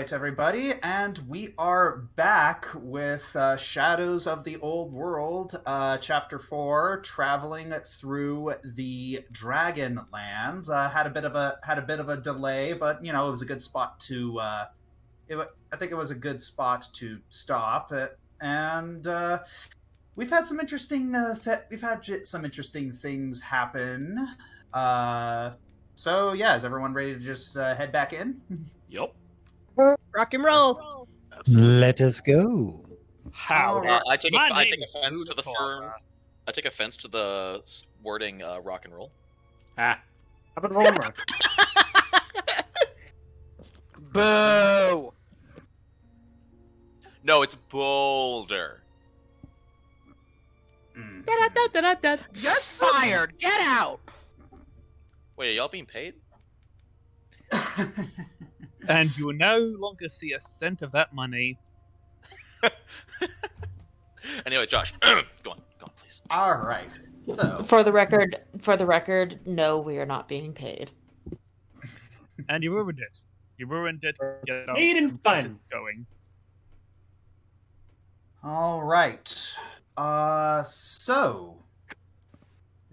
right, everybody, and we are back with Shadows of the Old World, Chapter 4, traveling through the Dragonlands. Had a bit of a delay, but it was a good spot to. I think it was a good spot to stop, and we've had some interesting. Some interesting things happen. Uh, so yeah, is everyone ready to just head back in? Yep. Rock and roll. Absolutely. Let us go. How? Alright. I take My I name take is offense to the Buddha firm. I take offense to the wording rock and roll. Ah. How about roll and rock? Boo! No, it's Boulder. Mm. Da-da-da-da-da. You're fired. Get out. Wait, are y'all being paid? And you will no longer see a cent of that money. Anyway, Josh, go on, please. All right. So, For the record, no, we are not being paid. And you ruined it. You ruined it. Get up Made in and fun. get it going. all right. So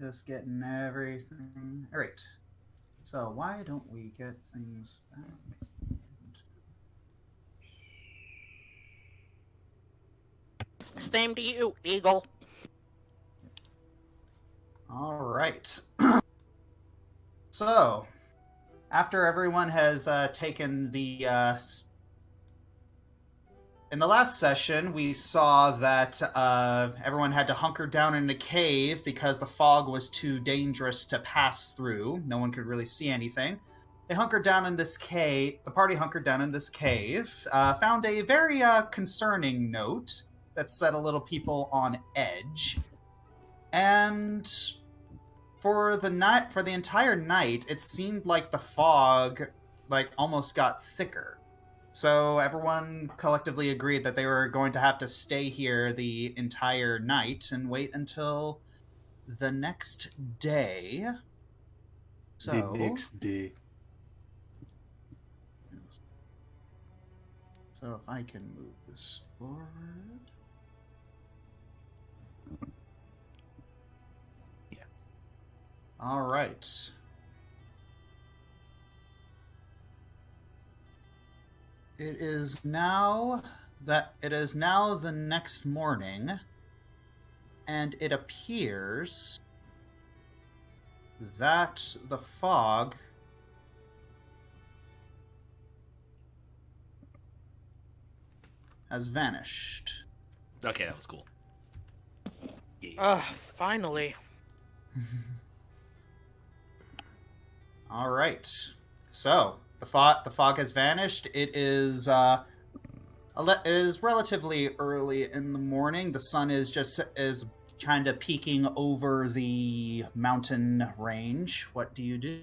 just getting everything. All right. So why don't we get things back? Same to you, Eagle. All right. So, after everyone has taken the in the last session, we saw that everyone had to hunker down in a cave because the fog was too dangerous to pass through. No one could really see anything. They hunkered down in this cave. The party hunkered down in this cave, found a very concerning note that set a little people on edge. And for the entire night, it seemed like the fog almost got thicker. So everyone collectively agreed that they were going to have to stay here the entire night and wait until the next day. So The next day. So if I can move this forward. Yeah. All right. It is now the next morning, and it appears that the fog has vanished. Okay, that was cool. Finally. All right. So the fog has vanished. It is relatively early in the morning. The sun is kind of peeking over the mountain range. What do you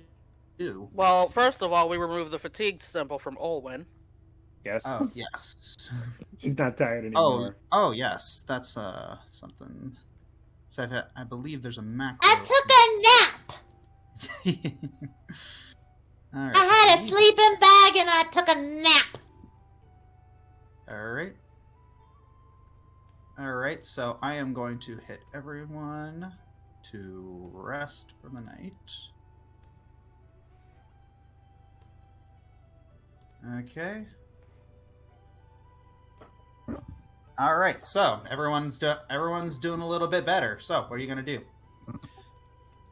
do? Well, first of all, we removed the fatigue symbol from Olwen. Yes. Oh yes. She's not tired anymore. Oh yes. That's something. So I believe there's a macro. I took a nap. All right. I had a sleeping bag and I took a nap. All right, so I am going to hit everyone to rest for the night. Okay. All right, so everyone's doing a little bit better. So, what are you going to do?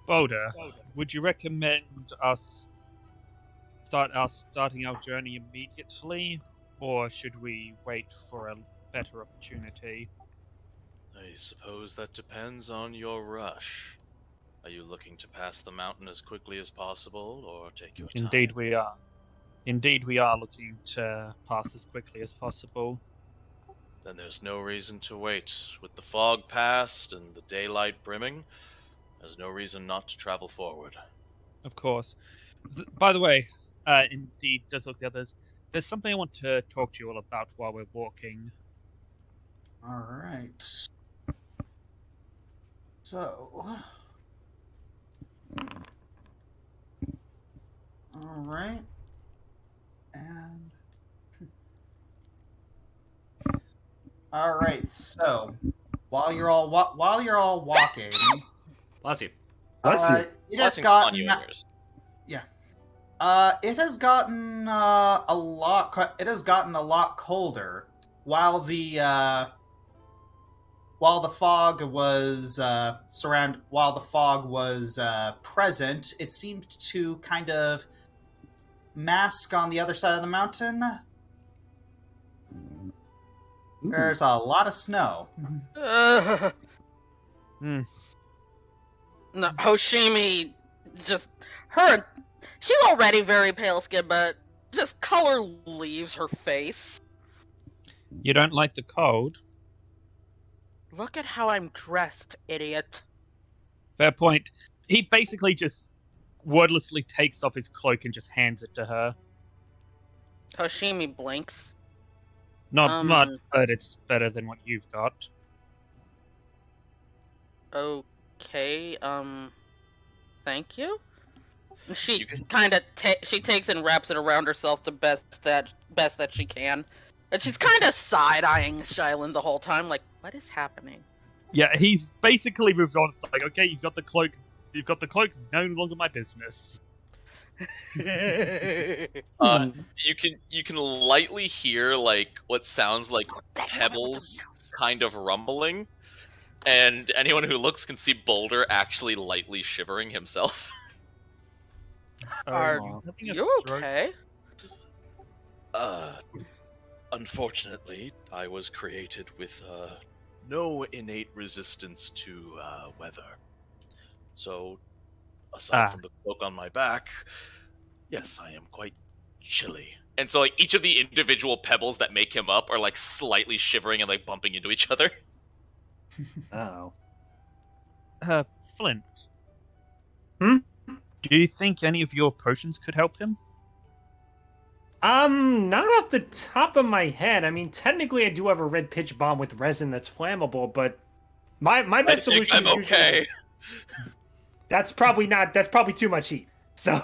Boulder, would you recommend us starting our journey immediately, or should we wait for a better opportunity? I suppose that depends on your rush. Are you looking to pass the mountain as quickly as possible, or take your time? Indeed we are. Indeed we are looking to pass as quickly as possible. Then there's no reason to wait. With the fog past and the daylight brimming, there's no reason not to travel forward. Of course. By the way, indeed does look the others. There's something I want to talk to you all about while we're walking. All right. So, all right, and All right. So while you're all walking, Bless you. Bless you. it has Blessings upon gotten you and yours. it has gotten a lot. It has gotten a lot colder while the fog was while the fog was present. It seemed to kind of mask on the other side of the mountain. There's a lot of snow. No, Hoshimi she's already very pale skinned, but just color leaves her face. You don't like the cold? Look at how I'm dressed, idiot. Fair point. He basically just wordlessly takes off his cloak and just hands it to her. Hoshimi blinks. Not much, but it's better than what you've got. Okay, thank you. She You can- kind of she takes and wraps it around herself the best that she can, and she's kind of side-eyeing Shylin the whole time, like, what is happening? Yeah, he's basically moved on. It's like, okay, you've got the cloak. You've got the cloak. No longer my business. You can lightly hear like what sounds like pebbles kind of rumbling, and anyone who looks can see Boulder actually lightly shivering himself. Are having a you stroke? okay? Unfortunately, I was created with no innate resistance to weather. So, aside from the cloak on my back, yes, I am quite chilly. And so, like, each of the individual pebbles that make him up are like slightly shivering and like bumping into each other. Oh. Flint. Hmm? Do you think any of your potions could help him? Not off the top of my head. I mean, technically, I do have a red pitch bomb with resin that's flammable, but my I best think solution I'm is usually okay. that's probably too much heat. So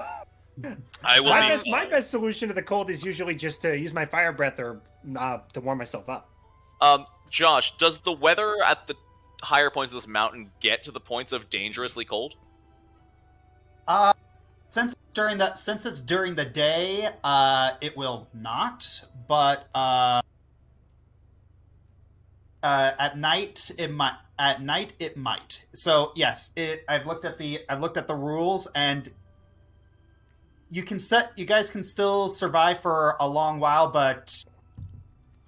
I will my be best, my fine. best solution to the cold is usually just to use my fire breath or to warm myself up. Josh, does the weather at the higher points of this mountain get to the points of dangerously cold? Since it's during the day, it will not. But at night, it might. At night, it might. So yes, I've looked at the rules, and you guys can still survive for a long while, but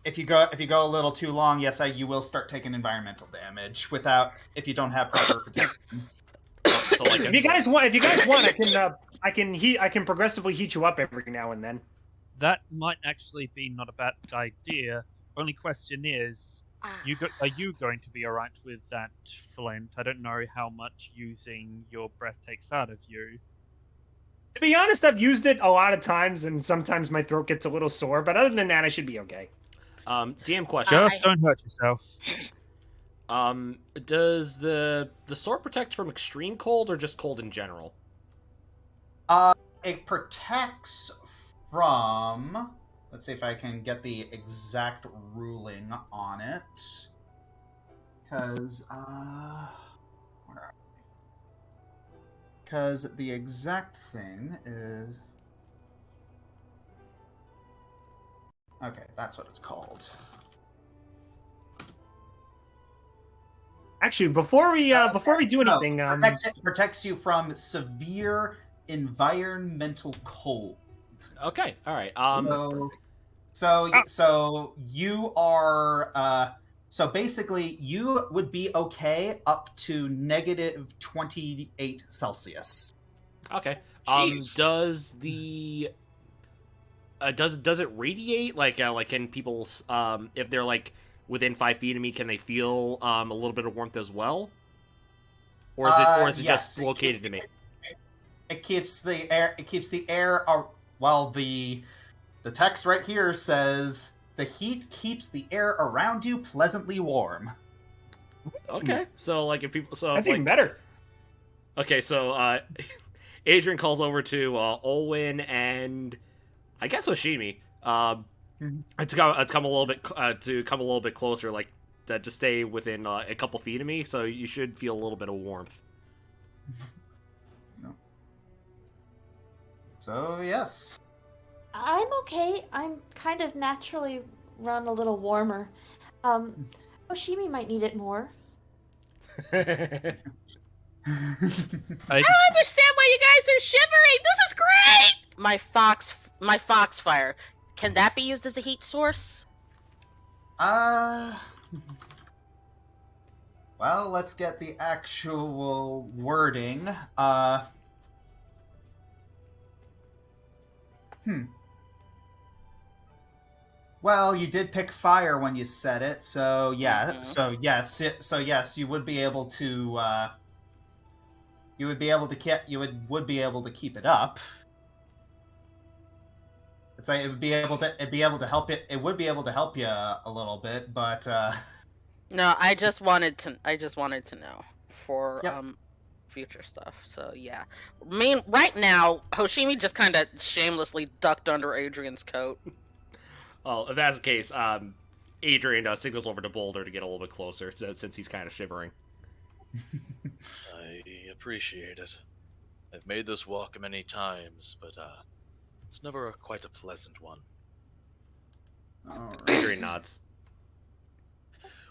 if you go a little too long, yes, you will start taking environmental damage if you don't have proper protection. So like If you guys want, I can progressively heat you up every now and then. That might actually be not a bad idea. Only question is, are you going to be alright with that, Flint? I don't know how much using your breath takes out of you. To be honest, I've used it a lot of times, and sometimes my throat gets a little sore. But other than that, I should be okay. DM question. Just don't hurt yourself. Does the sword protect from extreme cold or just cold in general? It protects from. Let's see if I can get the exact ruling on it. Because the exact thing is. Okay, that's what it's called. Actually, before we do anything, protects you from severe environmental cold. Okay, all right. So you are so basically you would be okay up to negative 28 Celsius. Okay. Jeez. Does the does it radiate? Like can people if they're like within 5 feet of me, can they feel a little bit of warmth as well? Or is it yes, just located to me? It keeps the air. It keeps the air. Well, the text right here says the heat keeps the air around you pleasantly warm. Okay. So like if people that's even better. Okay, so Adrian calls over to Olwyn and I guess Oshimi. to come a little bit closer, like to stay within a couple feet of me. So you should feel a little bit of warmth. No. So yes. I'm okay. I'm kind of naturally run a little warmer. Oshimi might need it more. I don't understand why you guys are shivering. This is great. My foxfire. Can that be used as a heat source? Well, let's get the actual wording. Well, you did pick fire when you said it, so yeah. Mhm. So yes, you would be able to. You would be able to keep it up. It's like it'd be able to help it. It would be able to help you a little bit, but No, I just wanted to know for Yep. future stuff. So yeah. Right now, Hoshimi just kind of shamelessly ducked under Adrian's coat. Well, if that's the case, Adrian signals over to Boulder to get a little bit closer, since he's kind of shivering. I appreciate it. I've made this walk many times, but it's never quite a pleasant one. Alright. Adrian nods.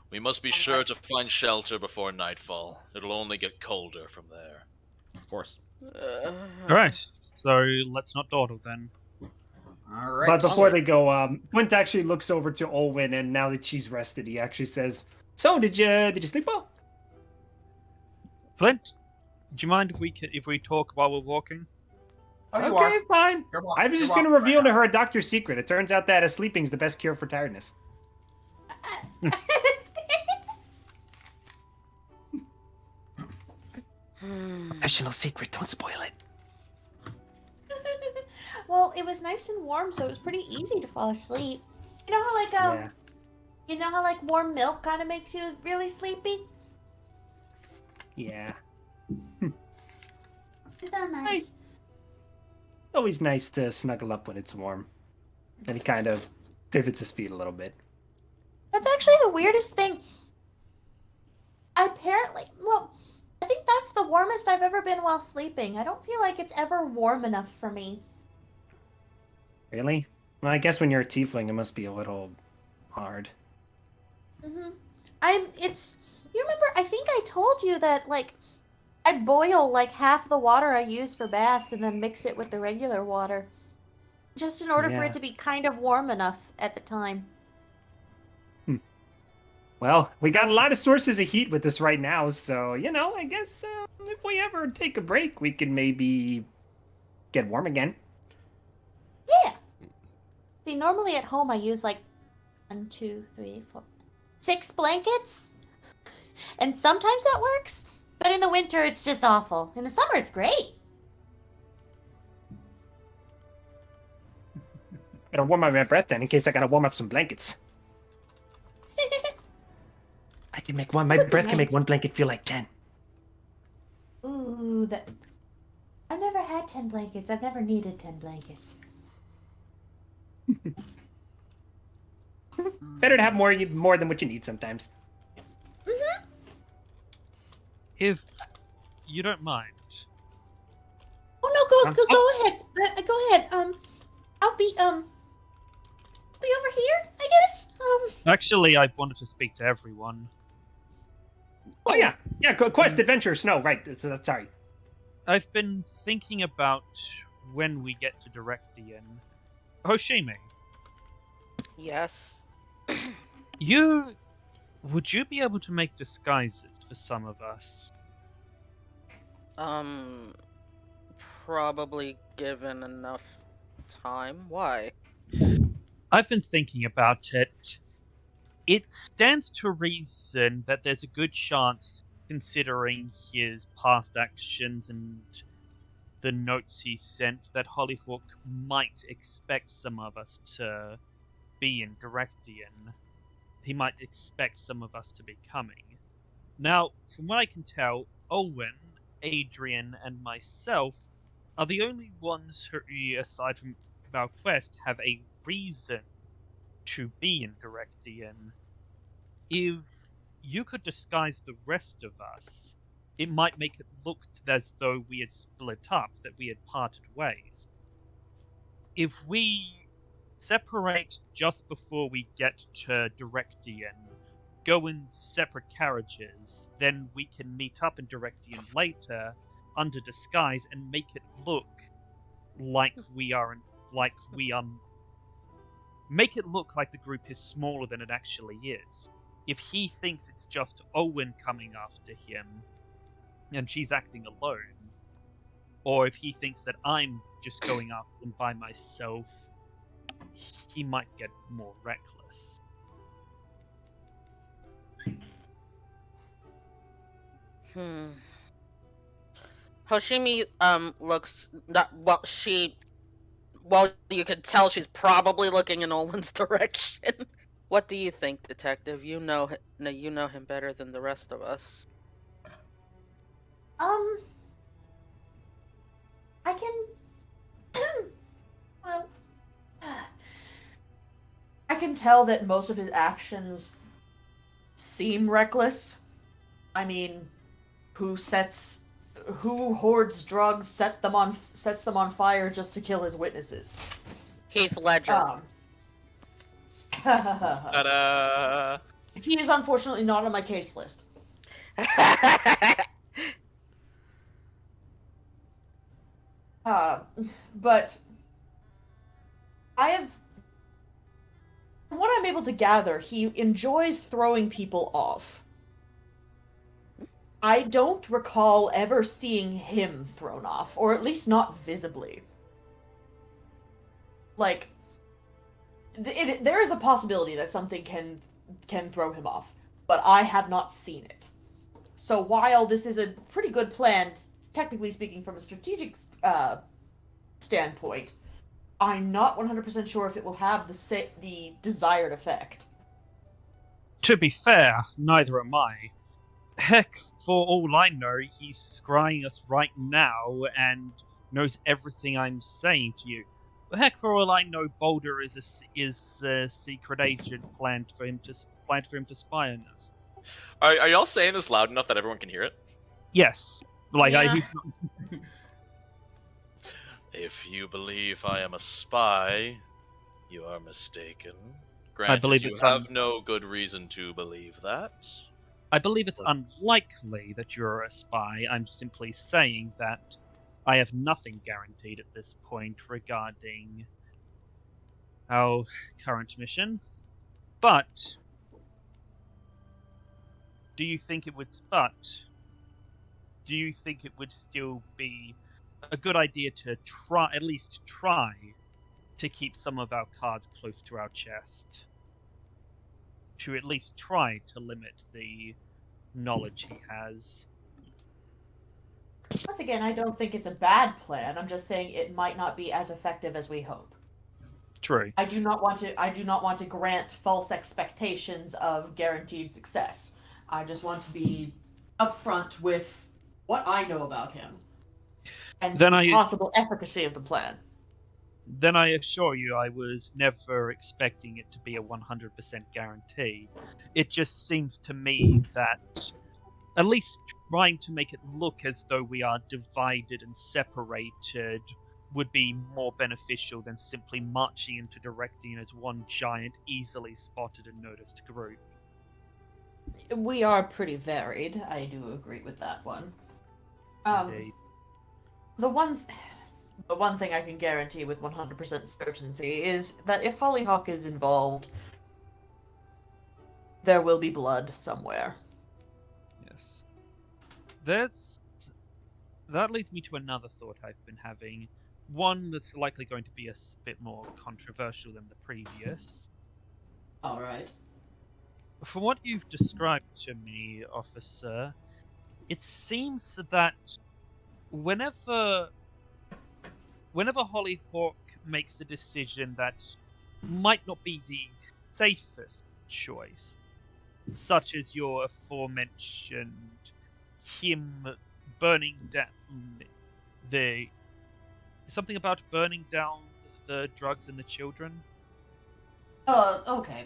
We must be sure to find shelter before nightfall. It'll only get colder from there. Of course. Alright, so let's not dawdle then. All right. But before they go, Quint actually looks over to Olwen, and now that she's rested, he actually says, "So, did you sleep well?" Flint, do you mind if we talk while we're walking? Oh, you Okay, are. fine. You're walking- I was you're just going to walking reveal right to now. her a doctor's secret. It turns out that sleeping's the best cure for tiredness. Professional secret. Don't spoil it. Well, it was nice and warm, so it was pretty easy to fall asleep. You know how Yeah. you know how like warm milk kind of makes you really sleepy? Yeah. Isn't that nice? Always nice to snuggle up when it's warm. And he kind of pivots his feet a little bit. That's actually the weirdest thing. Apparently, well, I think that's the warmest I've ever been while sleeping. I don't feel like it's ever warm enough for me. Really? Well, I guess when you're a tiefling, it must be a little hard. You remember, I think I told you that, like, I'd boil, like, half the water I use for baths and then mix it with the regular water. Just in order for Yeah. it to be kind of warm enough at the time. Well, we got a lot of sources of heat with this right now, so, I guess if we ever take a break, we can maybe get warm again. Yeah. See, normally at home I use, like, 1, 2, 3, 4, 6 blankets. And sometimes that works. But in the winter, it's just awful. In the summer, it's great. Gotta warm up my breath then, in case I gotta warm up some blankets. I can make one. My Would be breath can make nice. one blanket feel like 10. Ooh, I've never had 10 blankets. I've never needed 10 blankets. Better to have more than what you need sometimes. Mm-hmm. If you don't mind. Oh no, go ahead. Go ahead. I'll be over here, I guess. Actually, I wanted to speak to everyone. Oh yeah, quest, adventure, snow. Right. Sorry. I've been thinking about when we get to direct the inn. Hoshimi, Yes. would you be able to make disguises for some of us? Probably given enough time. Why? I've been thinking about it. It stands to reason that there's a good chance, considering his past actions and the notes he sent, that Hollyhook might expect some of us to be in Directian. He might expect some of us to be coming. Now, from what I can tell, Olwen, Adrian, and myself are the only ones who, aside from Valquest, have a reason to be in Directian, if you could disguise the rest of us, it might make it look as though we had split up, that we had parted ways. If we separate just before we get to Directian, go in separate carriages, then we can meet up in Directian later under disguise and make it look like make it look like the group is smaller than it actually is. If he thinks it's just Owen coming after him and she's acting alone, or if he thinks that I'm just going after him by myself, he might get more reckless. Hoshimi looks not well. Well, you can tell she's probably looking in Owen's direction. What do you think, Detective? You know him better than the rest of us. I can. Well, I can tell that most of his actions seem reckless. I mean, who hoards drugs, sets them on fire just to kill his witnesses? Heath Ledger. Ta-da! He is unfortunately not on my case list. But from what I'm able to gather, he enjoys throwing people off. I don't recall ever seeing him thrown off, or at least not visibly. Like, there is a possibility that something can throw him off, but I have not seen it. So while this is a pretty good plan, technically speaking, from a strategic standpoint, I'm not 100% sure if it will have the desired effect. To be fair, neither am I. Heck, for all I know, he's scrying us right now and knows everything I'm saying to you. Heck, for all I know, Boulder is a secret agent planned for him to spy on us. Are y'all saying this loud enough that everyone can hear it? Yes, he's not... If you believe I am a spy, you are mistaken. Granted, I believe you it's have no good reason to believe that. I believe it's unlikely that you're a spy. I'm simply saying that I have nothing guaranteed at this point regarding our current mission. But do you think it would still be a good idea to at least try to keep some of our cards close to our chest? To at least try to limit the knowledge he has. Once again, I don't think it's a bad plan. I'm just saying it might not be as effective as we hope. True. I do not want to grant false expectations of guaranteed success. I just want to be upfront with what I know about him and the possible efficacy of the plan. Then I assure you I was never expecting it to be a 100% guarantee. It just seems to me that at least trying to make it look as though we are divided and separated would be more beneficial than simply marching into Directian as one giant, easily spotted and noticed group. We are pretty varied. I do agree with that one. Indeed. The one thing I can guarantee with 100% certainty is that if Hollyhock is involved, there will be blood somewhere. Yes. That leads me to another thought I've been having. One that's likely going to be a bit more controversial than the previous. Alright. From what you've described to me, officer, it seems that whenever Hollyhock makes a decision that might not be the safest choice, such as your aforementioned him burning down something about burning down the drugs and the children. Okay.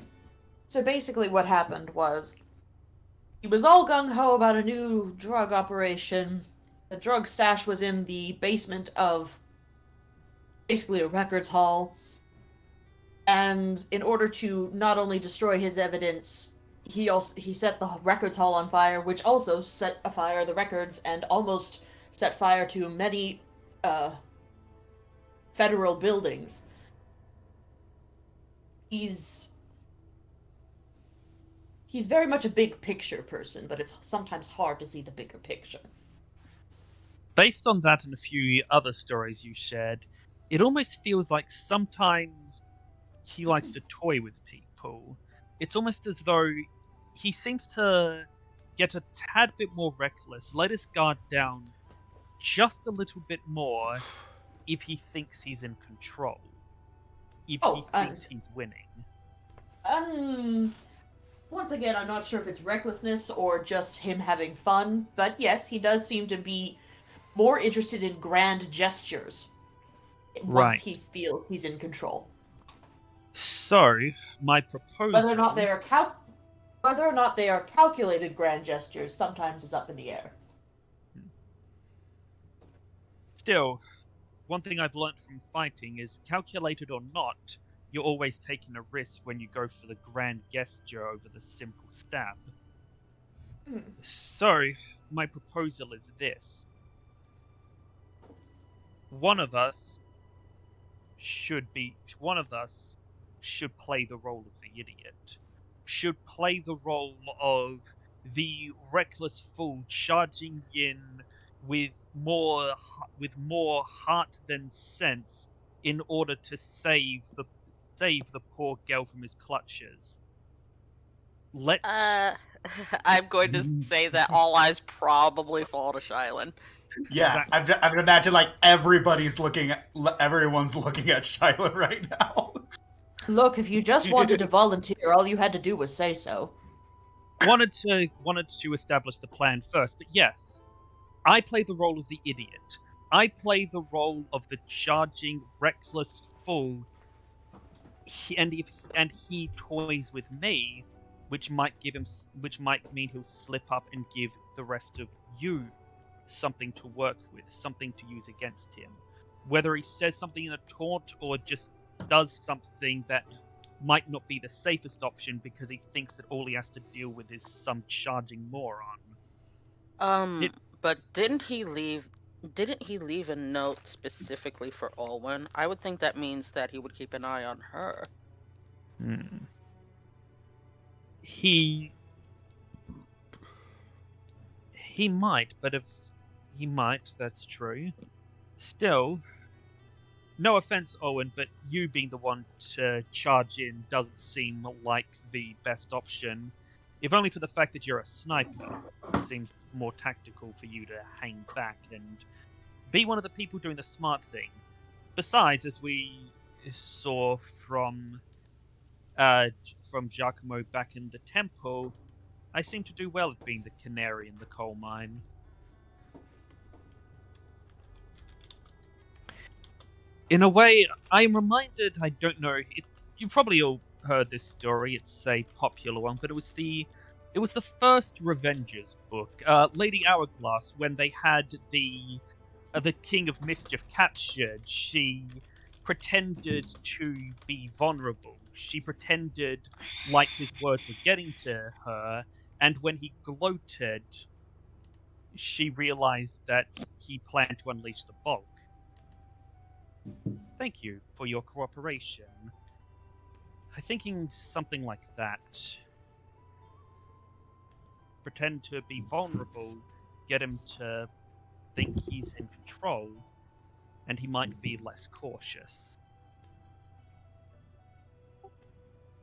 So basically what happened was he was all gung-ho about a new drug operation. The drug stash was in the basement of basically a records hall. And in order to not only destroy his evidence, he set the records hall on fire, which also set afire the records and almost set fire to many federal buildings. He's very much a big picture person, but it's sometimes hard to see the bigger picture. Based on that and a few other stories you shared, it almost feels like sometimes he likes to toy with people. It's almost as though he seems to get a tad bit more reckless, let his guard down just a little bit more if he thinks he's in control. If he thinks he's winning. Once again, I'm not sure if it's recklessness or just him having fun, but yes, he does seem to be more interested in grand gestures once he feels he's in control. So, my proposal... Whether or not they are calculated grand gestures sometimes is up in the air. Still, one thing I've learnt from fighting is, calculated or not, you're always taking a risk when you go for the grand gesture over the simple stab. So, my proposal is this. One of us should play the role of the idiot. Should play the role of the reckless fool charging in with more heart than sense in order to save the poor girl from his clutches. I'm going to say that all eyes probably fall to Shylin. Yeah, I would imagine like everyone's looking at Shylin right now. Look, if you just wanted to volunteer, all you had to do was say so. Wanted to establish the plan first, but yes, I play the role of the idiot. I play the role of the charging, reckless fool. And he toys with me, which might mean he'll slip up and give the rest of you something to work with, something to use against him. Whether he says something in a taunt or just does something that might not be the safest option because he thinks that all he has to deal with is some charging moron. But didn't he leave a note specifically for Olwen? I would think that means that he would keep an eye on her. He might, but if he might, that's true. Still, no offense, Owen, but you being the one to charge in doesn't seem like the best option. If only for the fact that you're a sniper. It seems more tactical for you to hang back and be one of the people doing the smart thing. Besides, as we saw from Giacomo back in the temple, I seem to do well at being the canary in the coal mine. In a way, I'm reminded, I don't know, you probably all heard this story, it's a popular one, but it was the first Revengers book, Lady Hourglass, when they had the King of Mischief captured. She pretended to be vulnerable. She pretended like his words were getting to her, and when he gloated, she realized that he planned to unleash the bulk. Thank you for your cooperation. I'm thinking something like that. Pretend to be vulnerable, get him to think he's in control, and he might be less cautious.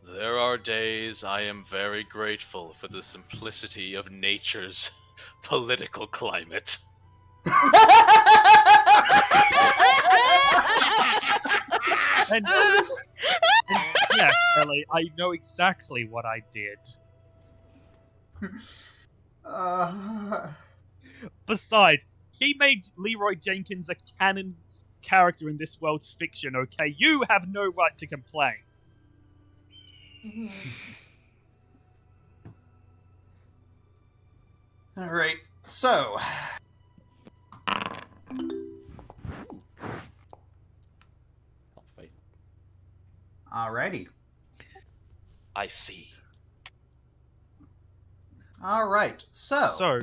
There are days I am very grateful for the simplicity of nature's political climate. And yes, Ellie, I know exactly what I did. Besides, he made Leroy Jenkins a canon character in this world's fiction, okay? You have no right to complain. All right. So, Fight. alrighty. I see. All right. So, So,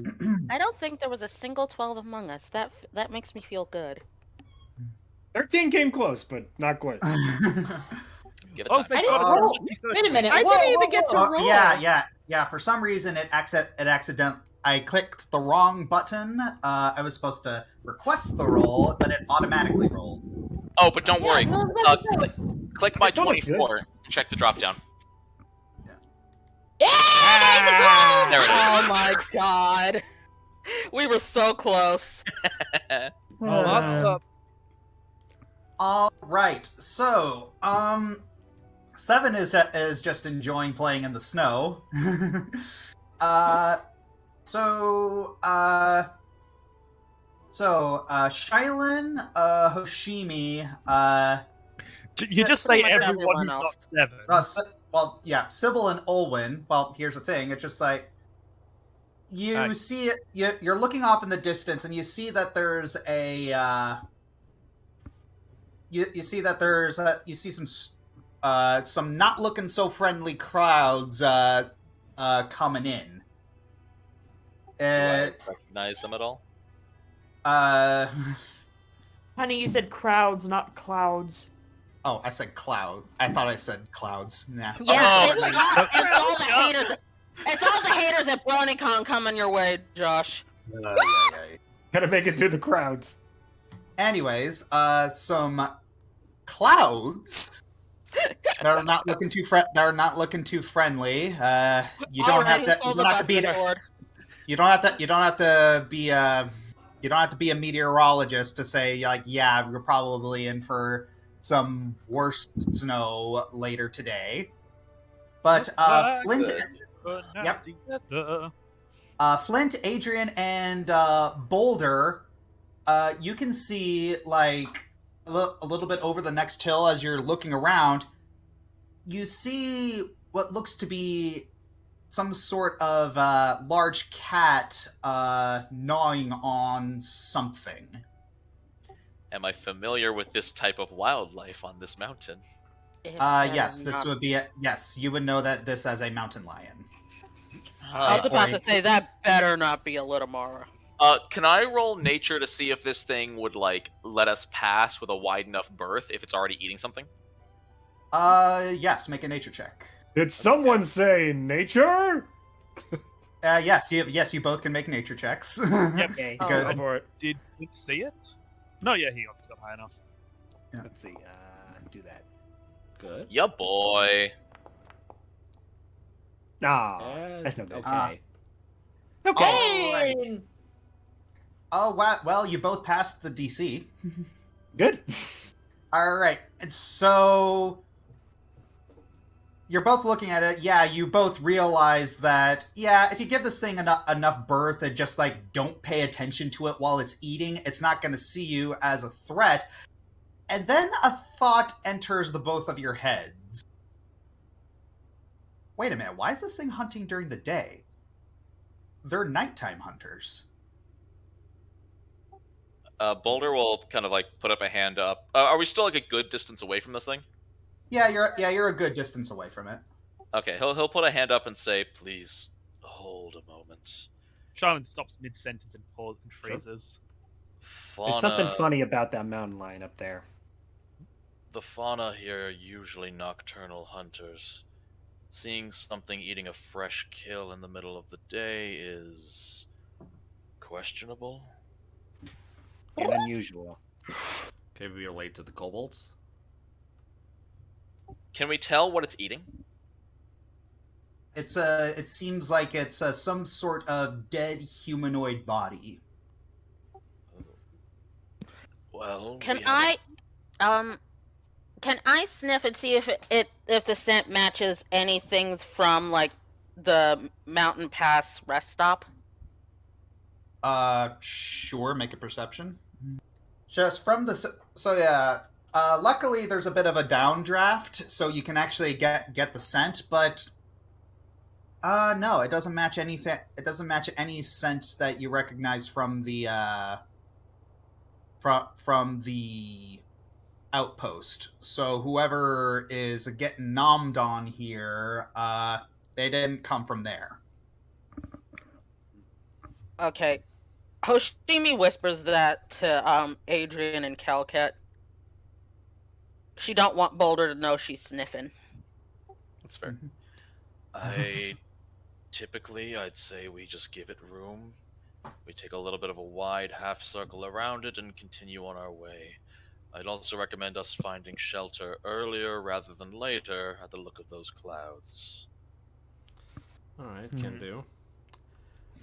I don't think there was a single 12 among us. That makes me feel good. 13 came close, but not quite. Give it oh, time. thank I didn't God. roll. Wait a minute. I whoa, didn't even whoa, get to whoa. roll. yeah. For some reason, it accident. I clicked the wrong button. I was supposed to request the roll, but it automatically rolled. Oh, but don't worry. Yeah, I was about to say. Click my That looks good. 24 and check the drop down. Yeah, there's the 12! There it is. Oh my god. We were so close. Oh, that's up. All right. So, 7 is just enjoying playing in the snow. Shailin, Hoshimi, You just say Pretty much everyone who's everyone not else. 7. Sybil and Olwyn. Well, here's the thing. It's just like you see it. You're looking off in the distance, and you see that there's a. You see that there's you see some not looking so friendly clouds coming in. Do I recognize them at all? Honey, you said crowds, not clouds. Oh, I said cloud. I thought I said clouds. Nah. Yeah, Oh. it's all the haters. It's all the haters at BronyCon coming your way, Josh. Gotta make it through the crowds. Anyways, some clouds. They're not looking too They're not looking too friendly. You don't have to. You don't have to be. You don't have to be. You don't have to be a meteorologist to say like, yeah, we're probably in for some worse snow later today. But Flint. Yep. Flint, Adrian, and Boulder, you can see, like, a little bit over the next hill as you're looking around. You see what looks to be some sort of large cat gnawing on something. Am I familiar with this type of wildlife on this mountain? Yes, this would be yes, you would know that this as a mountain lion. I was about to say that better not be a Litamara. Can I roll nature to see if this thing would like let us pass with a wide enough berth if it's already eating something? Yes, make a nature check. Did someone say nature? Yes, you both can make nature checks. Yep. Okay, Oh. go for it. Did you see it? No, yeah, he obviously got high enough. Let's see. Do that. Good. Yeah, boy. Ah, that's no good. Okay. Okay. Alright. Oh, wow. Well, you both passed the DC. Good. All right. And so you're both looking at it. Yeah, you both realize that, yeah, if you give this thing enough berth and just, like, don't pay attention to it while it's eating, it's not going to see you as a threat. And then a thought enters the both of your heads. Wait a minute, why is this thing hunting during the day? They're nighttime hunters. Boulder will kind of like put up a hand up. Are we still like a good distance away from this thing? Yeah, you're a good distance away from it. Okay, he'll put a hand up and say, "Please hold a moment." Charlotte stops mid-sentence and pauses and freezes. Fauna, There's something funny about that mountain lion up there. The fauna here are usually nocturnal hunters. Seeing something eating a fresh kill in the middle of the day is questionable. And unusual. Okay, we relate to the kobolds. Can we tell what it's eating? It seems like it's some sort of dead humanoid body. Well, Can I sniff and see if if the scent matches anything from like the Mountain Pass rest stop? Sure, make a perception. Just from the Luckily, there's a bit of a downdraft, so you can actually get the scent, but no, it doesn't match anything. It doesn't match any scent that you recognize from the from the outpost. So whoever is getting nommed on here, they didn't come from there. Okay. Hoshimi whispers that to Adrian and Calcat. She don't want Boulder to know she's sniffing. That's fair. I'd say we just give it room. We take a little bit of a wide half circle around it and continue on our way. I'd also recommend us finding shelter earlier rather than later at the look of those clouds. Alright, can do.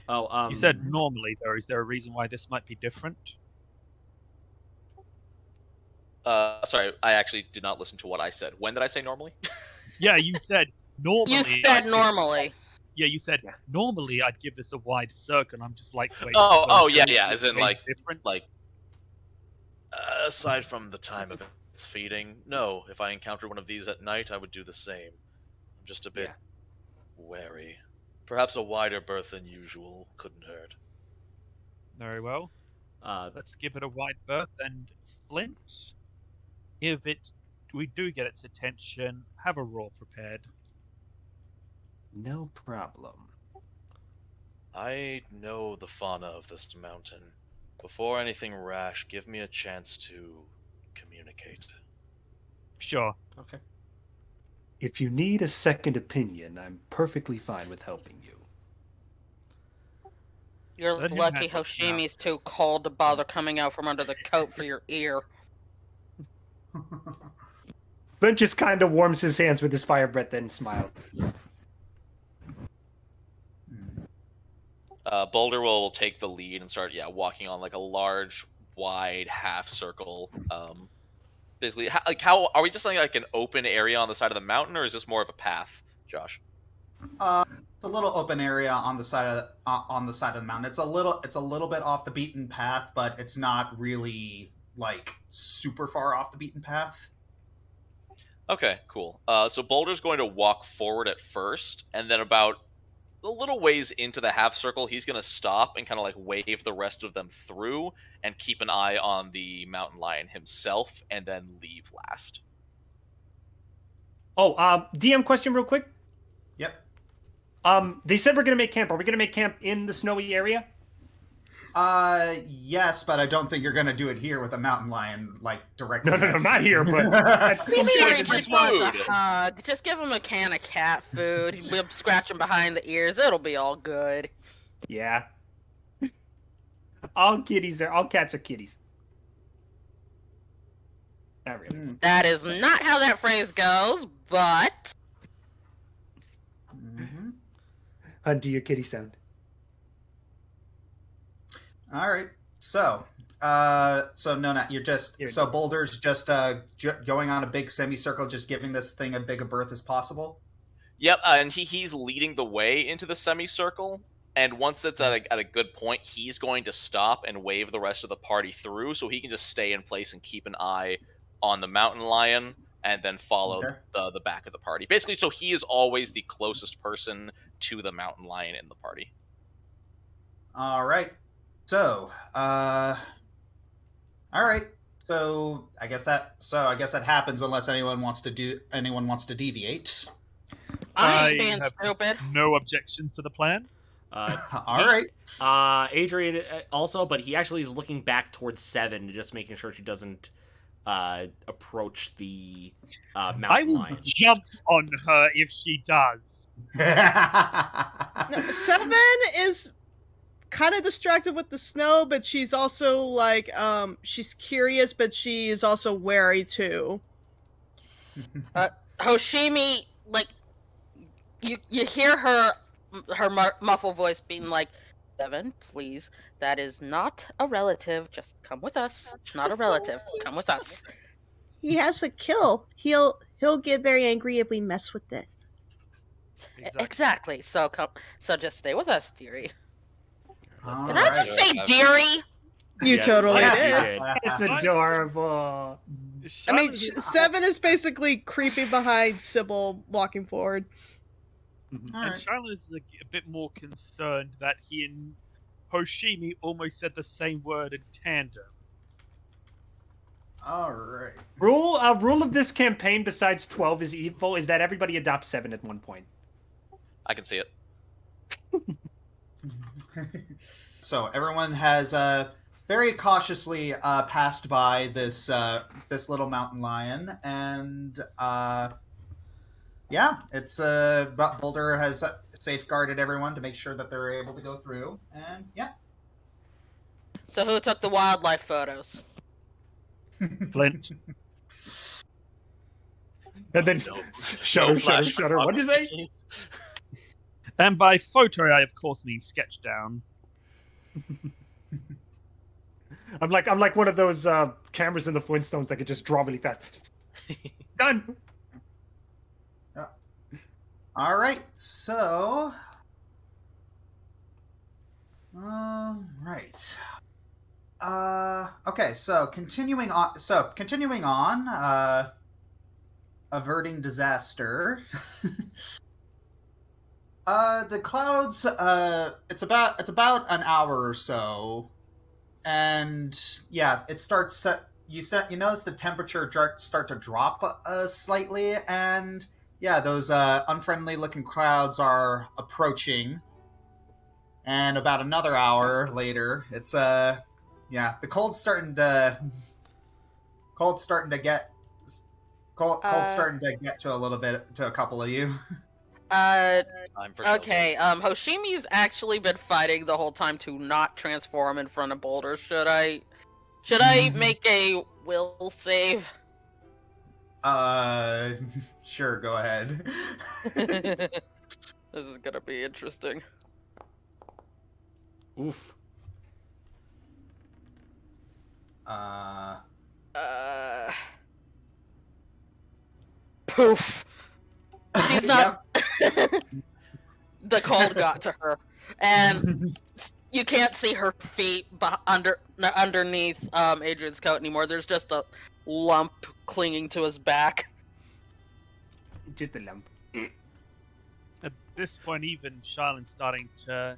Oh, You said normally, though. Is there a reason why this might be different? Sorry, I actually did not listen to what I said. When did I say normally? Yeah, you said normally. You said normally. Yeah, you said normally I'd give this a wide circle, and I'm just like, wait. Yeah. As in, like, different. Aside from the time of its feeding, no. If I encountered one of these at night, I would do the same. I'm just a bit wary. Perhaps a wider berth than usual couldn't hurt. Very well. Let's give it a wide berth, and Flint, if we do get its attention, have a roar prepared. No problem. I know the fauna of this mountain. Before anything rash, give me a chance to communicate. Sure. Okay. If you need a second opinion, I'm perfectly fine with helping you. You're Let him lucky have it Hoshimi's too cold to bother coming out from under the coat for your ear. Ben just kind of warms his hands with his fire breath, then smiles. Boulder will take the lead and start, walking on like a large, wide half circle. Basically, how are we just like an open area on the side of the mountain, or is this more of a path, Josh? It's a little open area on the side of the mountain. It's a little bit off the beaten path, but it's not really like super far off the beaten path. Okay, cool. So Boulder's going to walk forward at first, and then about a little ways into the half circle, he's going to stop and kind of like wave the rest of them through and keep an eye on the mountain lion himself, and then leave last. Oh, DM question real quick. Yep. They said we're going to make camp. Are we going to make camp in the snowy area? Yes, but I don't think you're gonna do it here with a mountain lion, like, directly. No, next not to here, you. but... He just wants a hug. Just give him a can of cat food. We'll scratch him behind the ears. It'll be all good. Yeah. All cats are kitties. Not really. That is not how that phrase goes, but... Hunt, do your kitty sound. All right. So Nona, you're just Boulder's just going on a big semicircle, just giving this thing as big a berth as possible. Yep, and he's leading the way into the semicircle. And once it's at a good point, he's going to stop and wave the rest of the party through, so he can just stay in place and keep an eye on the mountain lion, and then follow the back of the party. Basically, so he is always the closest person to the mountain lion in the party. All right. So, all right. So I guess that happens unless anyone wants to deviate. I ain't being stupid. No objections to the plan. All right. Adrian also, but he actually is looking back towards Seven, just making sure she doesn't approach the mountain I will lion. jump on her if she does. No, Seven is kind of distracted with the snow, but she's also like she's curious, but she is also wary too. Hoshimi, like you hear her muffled voice being like, Seven, please, that is not a relative, just come with us. It's not a relative, come with us. He has a kill. He'll get very angry if we mess with it. Exactly. So just stay with us, dearie. All Did I just say dearie? You totally yes, did. you did. It's adorable. I mean, Charlotte is- Seven is basically creeping behind Sybil, walking forward. All and right. Charlotte is a bit more concerned that he and Hoshimi almost said the same word in tandem. All right. Rule of this campaign besides 12 is evil is that everybody adopts 7 at one point. I can see it. So everyone has very cautiously passed by this little mountain lion, and yeah, it's but Boulder has safeguarded everyone to make sure that they're able to go through, and yeah. So who took the wildlife photos? Flint. And then shudder. What did you say? And by photo, I of course mean sketch down. I'm like one of those cameras in the Flintstones that could just draw really fast. Done. All right, so right. Okay, so continuing on, averting disaster. The clouds, it's about an hour or so, and yeah, it starts. You notice the temperature start to drop slightly, and yeah, those unfriendly looking clouds are approaching. And about another hour later, it's yeah, the cold's starting to get to a little bit to a couple of you. Time for Okay, Hoshimi's actually been fighting the whole time to not transform in front of Boulder. Should I make a will save? Sure, go ahead. This is gonna be interesting. Oof. Poof. She's not. The cold got to her, and you can't see her feet underneath Adrian's coat anymore. There's just a lump clinging to his back. Just a lump. At this point, even Charlin's starting to.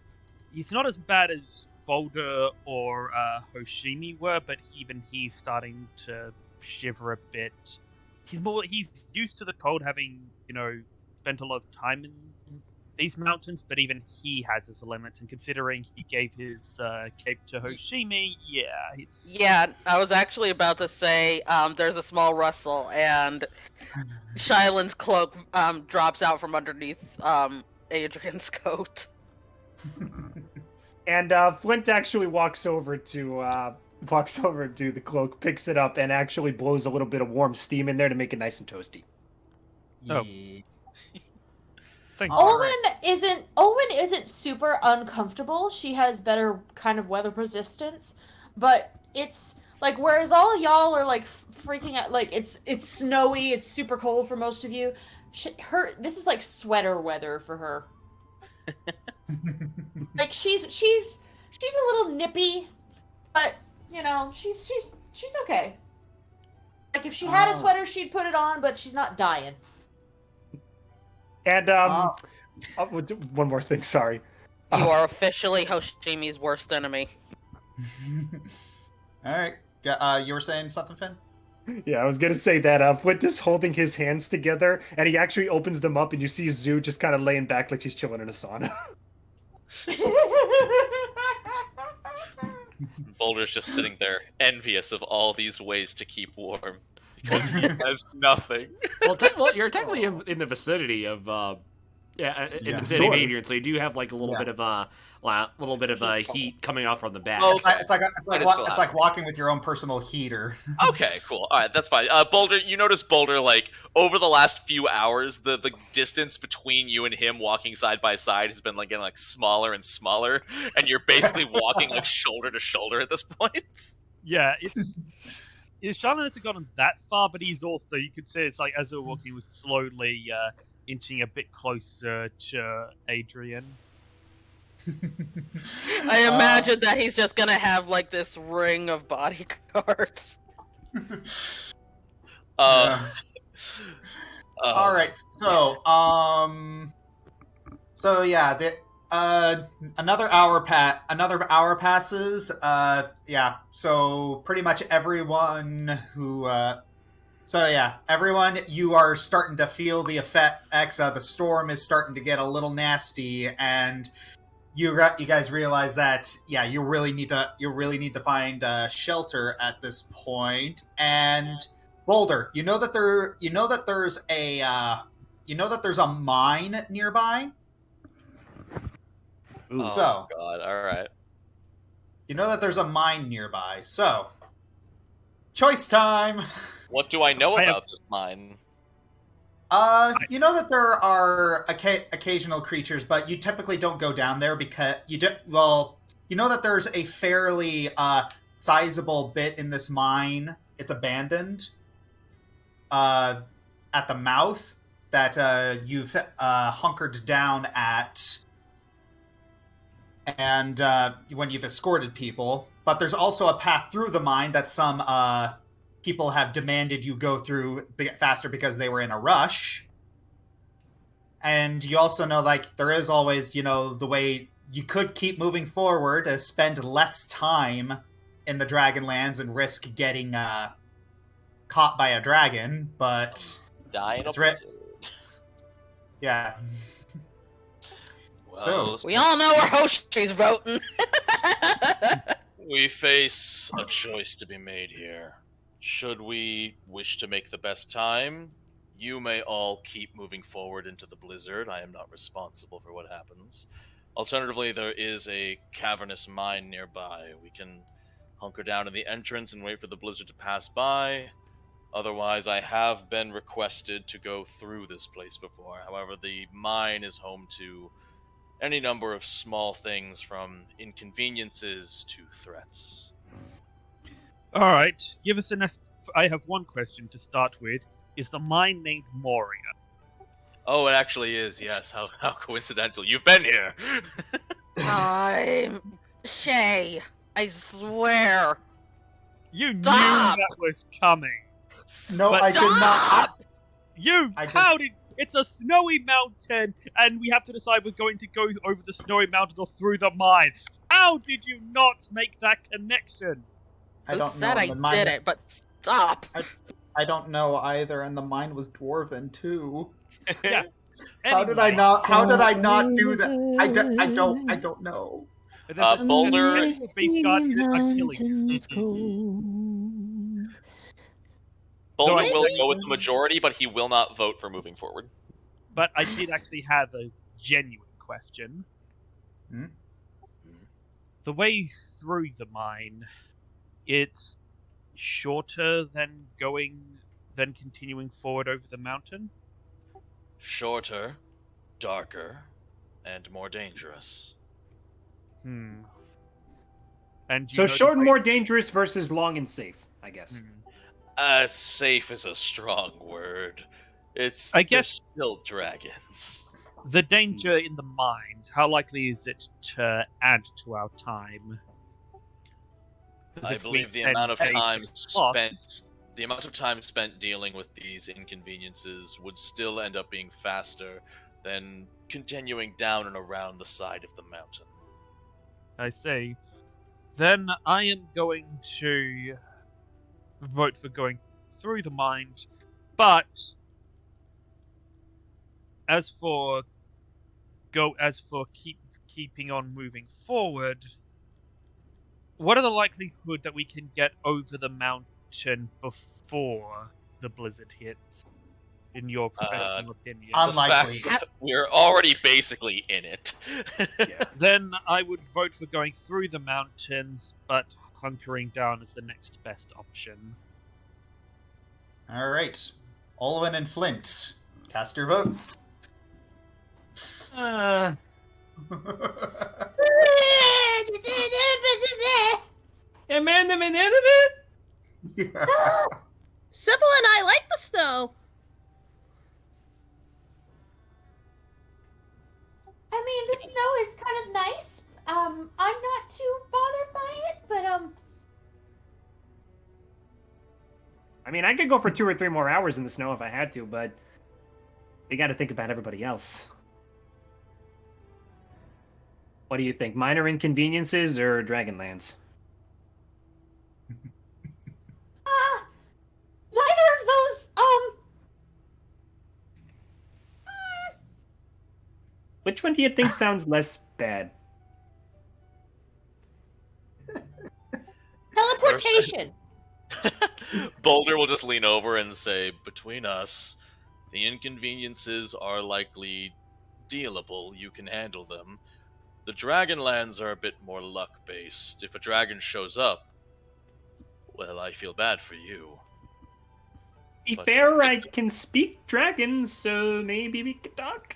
He's not as bad as Boulder or Hoshimi were, but even he's starting to shiver a bit. He's used to the cold, having spent a lot of time in these mountains, but even he has his limits. And considering he gave his cape to Hoshimi, it's Yeah, I was actually about to say there's a small rustle, and Shylin's cloak drops out from underneath Adrian's coat. And Flint actually walks over to the cloak, picks it up, and actually blows a little bit of warm steam in there to make it nice and toasty. Oh. Yeah. Thank you. Owen isn't super uncomfortable. She has better kind of weather resistance, but it's like whereas all y'all are like freaking out, like it's snowy, it's super cold for most of you. This is like sweater weather for her. Like she's a little nippy, but she's okay. Like if she had a sweater, she'd put it on, but she's not dying. And one more thing, sorry. You are officially Hoshimi's worst enemy. All right. You were saying something, Finn? Yeah, I was gonna say that Flint is holding his hands together, and he actually opens them up, and you see Zoo just kind of laying back like she's chilling in a sauna. Boulder's just sitting there, envious of all these ways to keep warm because he has nothing. Well, you're technically in the vicinity of the vicinity of Adrian, so you do have like a little bit of heat coming off from the back. Oh, It's like walking with your own personal heater. Okay, cool. All right, that's fine. Boulder, you notice Boulder, like, over the last few hours, the distance between you and him walking side by side has been, like, getting, like, smaller and smaller, and you're basically walking, like, shoulder to shoulder at this point. Yeah, Charlin hasn't gotten that far, but he's also, you could say it's like as they're walking, he was slowly inching a bit closer to Adrian. I imagine that he's just gonna have like this ring of bodyguards. Uh, All right, so yeah, another hour passes. Yeah, so pretty much everyone who everyone, you are starting to feel the effects. The storm is starting to get a little nasty, and you guys realize that you really need to find shelter at this point. And Boulder, you know that there's a mine nearby. oh So God! All right. you know that there's a mine nearby. So choice time. What do I know I have- about this mine? You know that there are occasional creatures, but you typically don't go down there because you know that there's a fairly sizable bit in this mine. It's abandoned. At the mouth that you've hunkered down at, and when you've escorted people. But there's also a path through the mine that some people have demanded you go through faster because they were in a rush. And you also know, like, there is always, the way you could keep moving forward to spend less time in the Dragonlands and risk getting caught by a dragon, but Die in a it's blizzard. yeah. Well, So- We all know where Hoshi's voting. we face a choice to be made here. Should we wish to make the best time, you may all keep moving forward into the blizzard. I am not responsible for what happens. Alternatively, there is a cavernous mine nearby. We can hunker down in the entrance and wait for the blizzard to pass by. Otherwise, I have been requested to go through this place before. However, the mine is home to any number of small things, from inconveniences to threats. All right, give us an. I have one question to start with. Is the mine named Moria? Oh, it actually is, yes. How coincidental. You've been here! Shay, I swear. You knew Stop! that was coming. No, But- I did not. It's a snowy mountain, and we have to decide we're going to go over the snowy mountain or through the mine. How did you not make that connection? I Who don't said know. I The mine- did it? But stop. I don't know either, and the mine was dwarven too. Yeah. How did I Anyway, not? How did I not do that? I don't know. there's a Boulder- space guard killing you. Boulder No, will I- go with the majority, but he will not vote for moving forward. But I did actually have a genuine question. Hmm? The way through the mine, it's shorter than continuing forward over the mountain? Shorter, darker, and more dangerous. And do you So know the short and way- more dangerous versus long and safe, I guess. Safe is a strong word. I They're guess- still dragons. The danger in the mines, how likely is it to add to our time? 'Cause I if we believe the spend amount of days time lost- spent dealing with these inconveniences would still end up being faster than continuing down and around the side of the mountain. I see. Then I am going to vote for going through the mine, but as for keeping on moving forward, what are the likelihood that we can get over the mountain before the blizzard hits? In your professional opinion, Unlikely. The fact that we're already basically in it. then I would vote for going through the mountains, but hunkering down is the next best option. All right, Olwen and Flint, cast your votes. Sybil and I like the snow. I mean, the snow is kind of nice. I'm not too bothered by it, but I mean, I could go for 2 or 3 more hours in the snow if I had to, but we got to think about everybody else. What do you think? Minor inconveniences or Dragonlands? Neither of those. Which one do you think sounds less bad? Teleportation. Boulder will just lean over and say, between us, the inconveniences are likely dealable. You can handle them. The Dragonlands are a bit more luck-based. If a dragon shows up, well, I feel bad for you. Be But, fair, I can speak dragon, so maybe we could talk.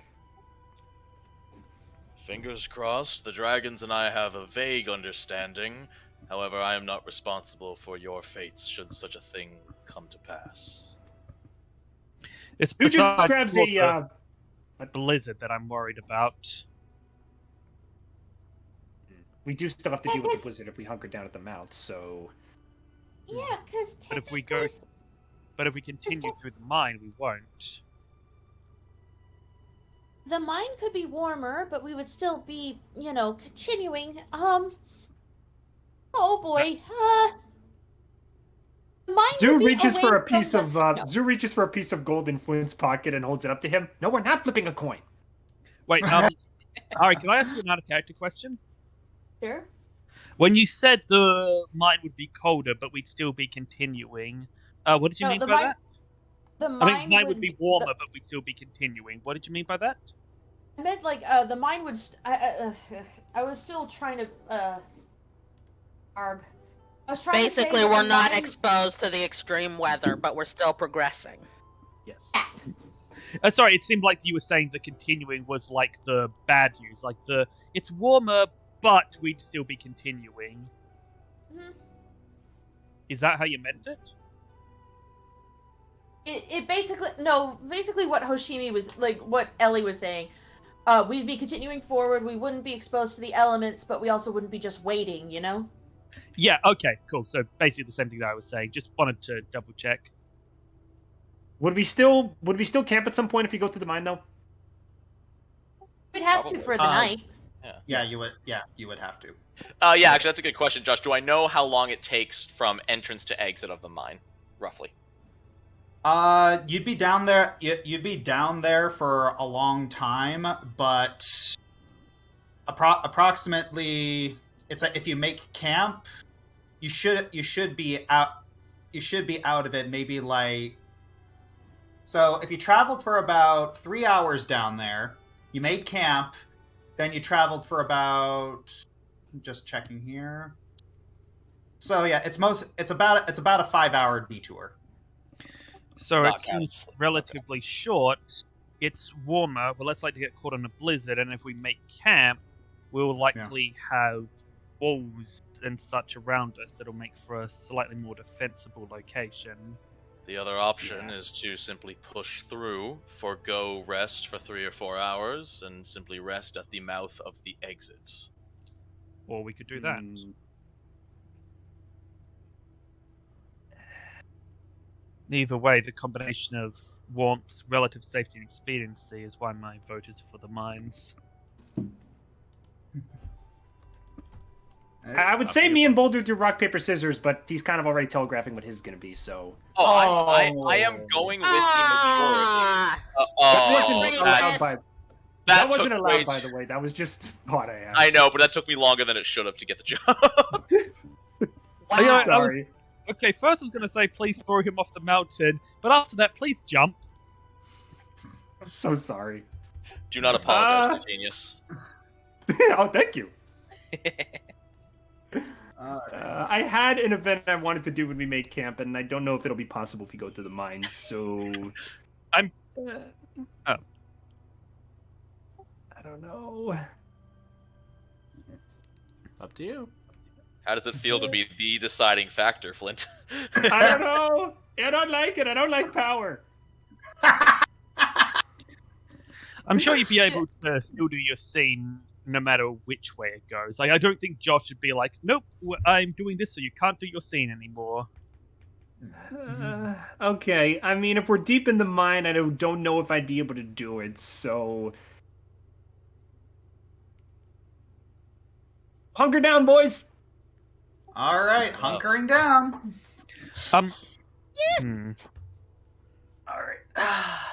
Fingers crossed, the dragons and I have a vague understanding. However, I am not responsible for your fates should such a thing come to pass. It's Who just besides grabs all a the blizzard that I'm worried about. We do still have to deal with the blizzard if we hunker down at the mouth, so... Yeah, because But if we go, but if we continue through the mine, we won't. the mine could be warmer, but we would still be, continuing. Oh boy. Mine Zoo would be reaches away for a from piece the- of no. Zoo reaches for a piece of gold in Flint's pocket and holds it up to him. No, we're not flipping a coin. Wait, Alright, can I ask you another character question? Sure. When you said the mine would be colder, but we'd still be continuing, what did you No, mean the by mine- that? The I mine mean, mine would be warmer, but we'd still be continuing. What did you mean by that? I meant like the mine would. I was still trying to. Arg. I was trying Basically, to say that we're the not mine- exposed to the extreme weather, but we're still progressing. Yes. Sorry, it seemed like you were saying the continuing was like the bad news, like it's warmer, but we'd still be continuing. Mhm. Is that how you meant it? It basically what Hoshimi was like, what Ellie was saying. We'd be continuing forward. We wouldn't be exposed to the elements, but we also wouldn't be just waiting. Yeah. Okay. Cool. So basically the same thing that I was saying. Just wanted to double check. Would we still camp at some point if we go through the mine though? We'd have to for the night. Yeah, you would. Yeah, you would have to. Yeah, actually, that's a good question, Josh. Do I know how long it takes from entrance to exit of the mine, roughly? You'd be down there. You'd be down there for a long time, but approximately, if you make camp, you should be out. You should be out of it maybe like. So if you traveled for about 3 hours down there, you made camp, then you traveled for about. I'm just checking here. So yeah, it's about a 5-hour detour. So Not it seems relatively short. It's warmer. We're less likely to get caught in a blizzard, and if we make camp, we'll likely have walls and such around us that'll make for a slightly more defensible location. The other option is to simply push through, forgo rest for 3 or 4 hours, and simply rest at the mouth of the exit. Or we could do that. Either way, the combination of warmth, relative safety, and expediency is why my vote is for the mines. I would say me and Boulder do rock paper scissors, but he's kind of already telegraphing what his is going to be. So. Oh, I am going with Ah! the majority. That wasn't allowed, by the way. That was just thought I had. I know, but that took me longer than it should have to get the job. Wow. Sorry. Okay, first I was going to say please throw him off the mountain, but after that, please jump. I'm so sorry. Do not apologize, for genius. Oh, thank you. I had an event I wanted to do when we made camp, and I don't know if it'll be possible if we go to the mines. So I don't know. Up to you. How does it feel to be the deciding factor, Flint? I don't know. I don't like it. I don't like power. I'm sure you'd be able to still do your scene no matter which way it goes. Like, I don't think Josh should be like, nope, I'm doing this so you can't do your scene anymore. Okay, I mean, if we're deep in the mine, I don't know if I'd be able to do it, so... Hunker down, boys! All right, hunkering down. Hmm. All right.